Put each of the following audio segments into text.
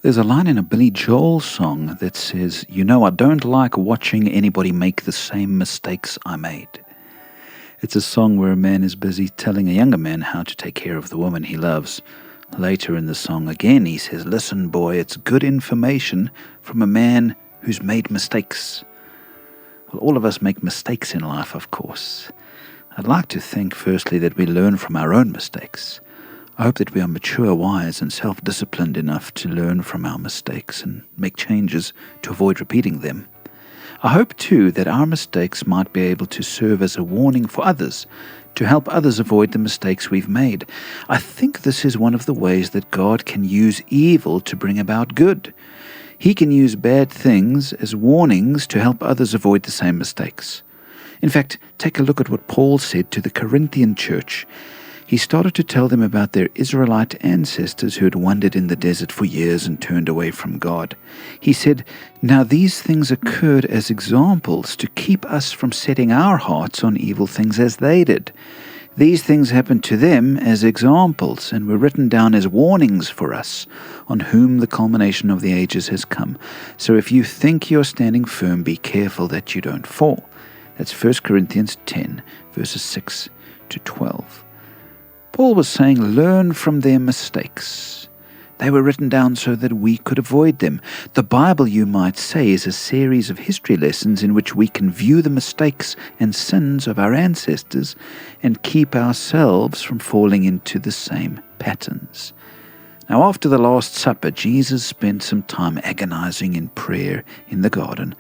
There's a line in a Billy Joel song that says, I don't like watching anybody make the same mistakes I made. It's a song where a man is busy telling a younger man how to take care of the woman he loves. Later in the song again, he says, listen, boy, it's good information from a man who's made mistakes. Well, all of us make mistakes in life, of course. I'd like to think, firstly, that we learn from our own mistakes. I hope that we are mature, wise, and self-disciplined enough to learn from our mistakes and make changes to avoid repeating them. I hope, too, that our mistakes might be able to serve as a warning for others, to help others avoid the mistakes we've made. I think this is one of the ways that God can use evil to bring about good. He can use bad things as warnings to help others avoid the same mistakes. In fact, take a look at what Paul said to the Corinthian church. He started to tell them about their Israelite ancestors who had wandered in the desert for years and turned away from God. He said, now these things occurred as examples to keep us from setting our hearts on evil things as they did. These things happened to them as examples and were written down as warnings for us, on whom the culmination of the ages has come. So if you think you're standing firm, be careful that you don't fall. That's 1 Corinthians 10, verses 6 to 12. Paul was saying, learn from their mistakes. They were written down so that we could avoid them. The Bible, you might say, is a series of history lessons in which we can view the mistakes and sins of our ancestors and keep ourselves from falling into the same patterns. Now, after the Last Supper, Jesus spent some time agonizing in prayer in the garden,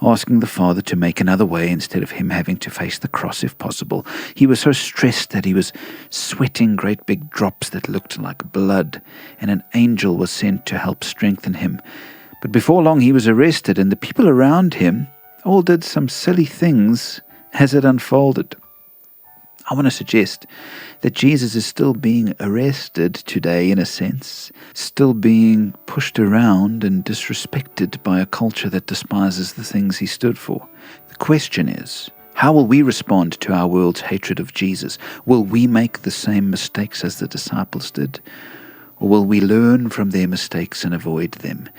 asking the Father to make another way instead of him having to face the cross if possible. He was so stressed that he was sweating great big drops that looked like blood, and an angel was sent to help strengthen him. But before long he was arrested, and the people around him all did some silly things as it unfolded. I want to suggest that Jesus is still being arrested today, in a sense, still being pushed around and disrespected by a culture that despises the things he stood for. The question is, how will we respond to our world's hatred of Jesus? Will we make the same mistakes as the disciples did? Or will we learn from their mistakes and avoid them?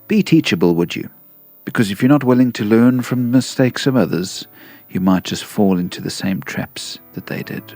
Be teachable, would you? Because if you're not willing to learn from the mistakes of others, you might just fall into the same traps that they did.